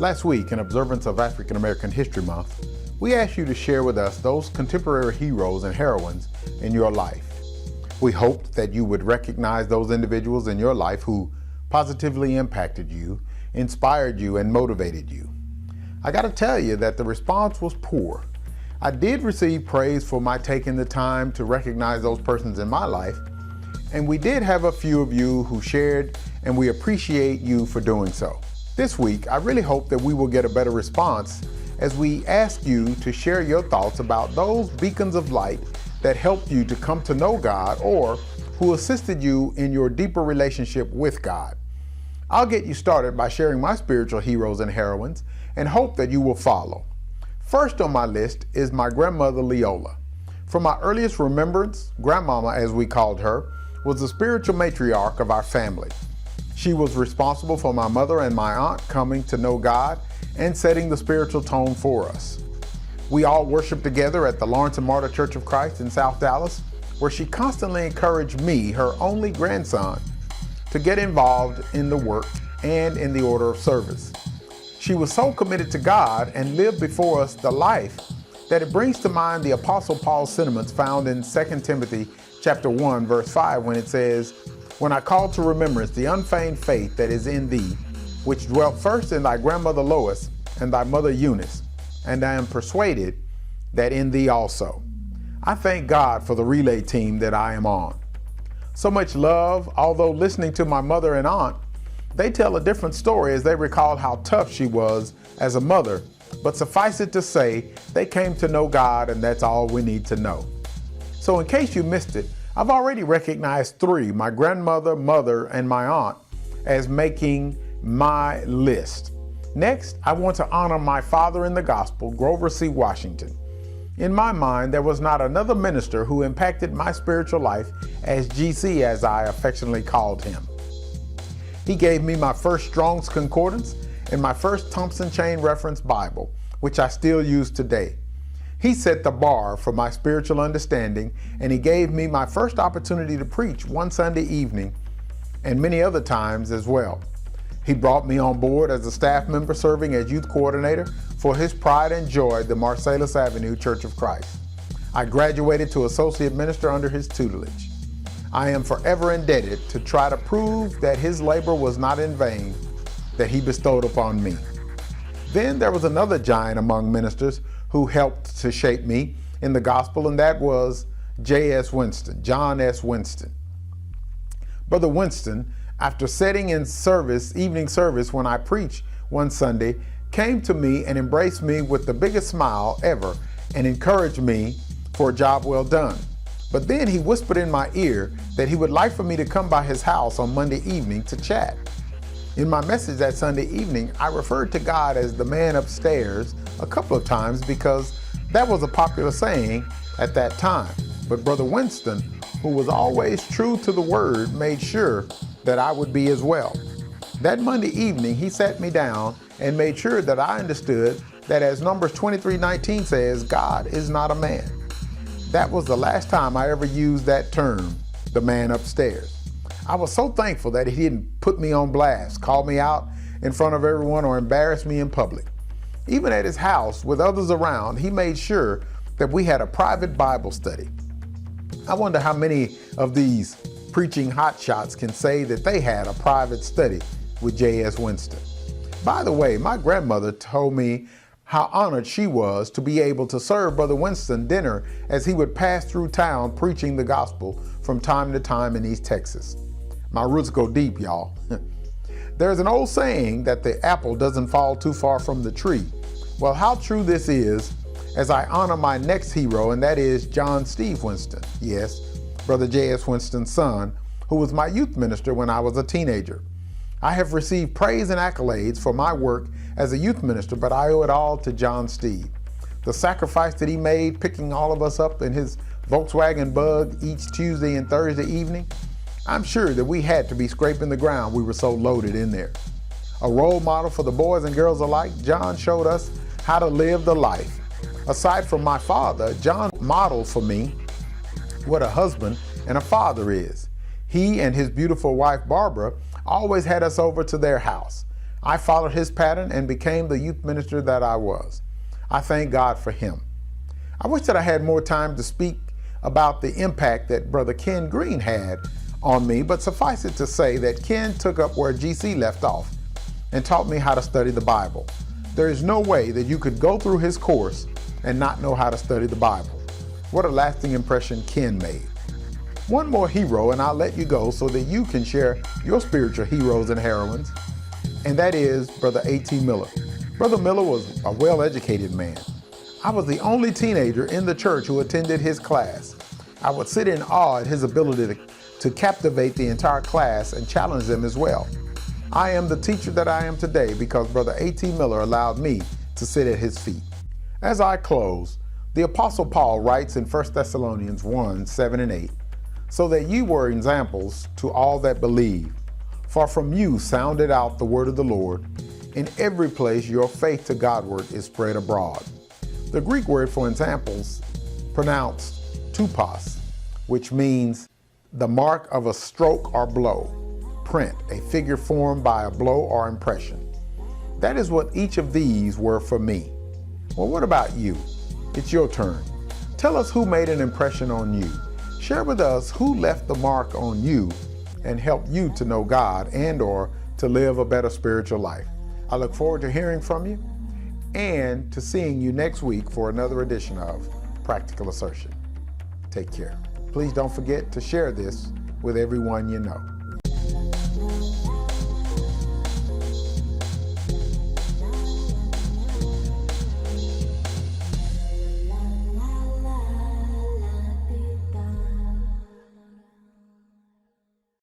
Last week, in observance of African American History Month, we asked you to share with us those contemporary heroes and heroines in your life. We hoped that you would recognize those individuals in your life who positively impacted you, inspired you, and motivated you. I got to tell you that the response was poor. I did receive praise for my taking the time to recognize those persons in my life, and we did have a few of you who shared, and we appreciate you for doing so. This week, I really hope that we will get a better response as we ask you to share your thoughts about those beacons of light that helped you to come to know God or who assisted you in your deeper relationship with God. I'll get you started by sharing my spiritual heroes and heroines and hope that you will follow. First on my list is my grandmother Leola. From my earliest remembrance, Grandmama, as we called her, was the spiritual matriarch of our family. She was responsible for my mother and my aunt coming to know God and setting the spiritual tone for us. We all worshiped together at the Lawrence and Marta Church of Christ in South Dallas, where she constantly encouraged me, her only grandson, to get involved in the work and in the order of service. She was so committed to God and lived before us the life that it brings to mind the Apostle Paul's sentiments found in 2 Timothy chapter 1, verse 5, when it says, "When I call to remembrance the unfeigned faith that is in thee, which dwelt first in thy grandmother Lois and thy mother Eunice, and I am persuaded that in thee also." I thank God for the relay team that I am on. So much love, although listening to my mother and aunt, they tell a different story as they recall how tough she was as a mother, but suffice it to say, they came to know God, and that's all we need to know. So in case you missed it, I've already recognized three, my grandmother, mother, and my aunt, as making my list. Next, I want to honor my father in the gospel, Grover C. Washington. In my mind, there was not another minister who impacted my spiritual life as GC, as I affectionately called him. He gave me my first Strong's Concordance and my first Thompson Chain Reference Bible, which I still use today. He set the bar for my spiritual understanding, and he gave me my first opportunity to preach one Sunday evening and many other times as well. He brought me on board as a staff member serving as youth coordinator for his pride and joy, the Marsalis Avenue Church of Christ. I graduated to associate minister under his tutelage. I am forever indebted to try to prove that his labor was not in vain that he bestowed upon me. Then there was another giant among ministers who helped to shape me in the gospel, and that was J.S. Winston, John S. Winston. Brother Winston, after setting in service, evening service when I preached one Sunday, came to me and embraced me with the biggest smile ever and encouraged me for a job well done. But then he whispered in my ear that he would like for me to come by his house on Monday evening to chat. In my message that Sunday evening, I referred to God as the man upstairs a couple of times because that was a popular saying at that time. But Brother Winston, who was always true to the word, made sure that I would be as well. That Monday evening, he sat me down and made sure that I understood that, as Numbers 23:19 says, God is not a man. That was the last time I ever used that term, the man upstairs. I was so thankful that he didn't put me on blast, call me out in front of everyone, or embarrass me in public. Even at his house with others around, he made sure that we had a private Bible study. I wonder how many of these preaching hotshots can say that they had a private study with J.S. Winston. By the way, my grandmother told me how honored she was to be able to serve Brother Winston dinner as he would pass through town preaching the gospel from time to time in East Texas. My roots go deep, y'all. There's an old saying that the apple doesn't fall too far from the tree. Well, how true this is as I honor my next hero, and that is John Steve Winston. Yes, Brother J.S. Winston's son, who was my youth minister when I was a teenager. I have received praise and accolades for my work as a youth minister, but I owe it all to John Steve. The sacrifice that he made picking all of us up in his Volkswagen Bug each Tuesday and Thursday evening, I'm sure that we had to be scraping the ground, we were so loaded in there. A role model for the boys and girls alike, John showed us how to live the life. Aside from my father, John modeled for me what a husband and a father is. He and his beautiful wife, Barbara, always had us over to their house. I followed his pattern and became the youth minister that I was. I thank God for him. I wish that I had more time to speak about the impact that Brother Ken Green had on me, but suffice it to say that Ken took up where GC left off and taught me how to study the Bible. There is no way that you could go through his course and not know how to study the Bible. What a lasting impression Ken made. One more hero and I'll let you go so that you can share your spiritual heroes and heroines, and that is Brother A.T. Miller. Brother Miller was a well-educated man. I was the only teenager in the church who attended his class. I would sit in awe at his ability to captivate the entire class and challenge them as well. I am the teacher that I am today because Brother A.T. Miller allowed me to sit at his feet. As I close, the Apostle Paul writes in 1 Thessalonians 1, 7 and 8, "So that ye were examples to all that believe. For from you sounded out the word of the Lord. In every place your faith to Godward is spread abroad." The Greek word for examples, pronounced tupos, which means the mark of a stroke or blow, print, a figure formed by a blow or impression. That is what each of these were for me. Well, what about you? It's your turn. Tell us who made an impression on you. Share with us who left the mark on you and helped you to know God and/or to live a better spiritual life. I look forward to hearing from you and to seeing you next week for another edition of Practical Assertion. Take care. Please don't forget to share this with everyone you know.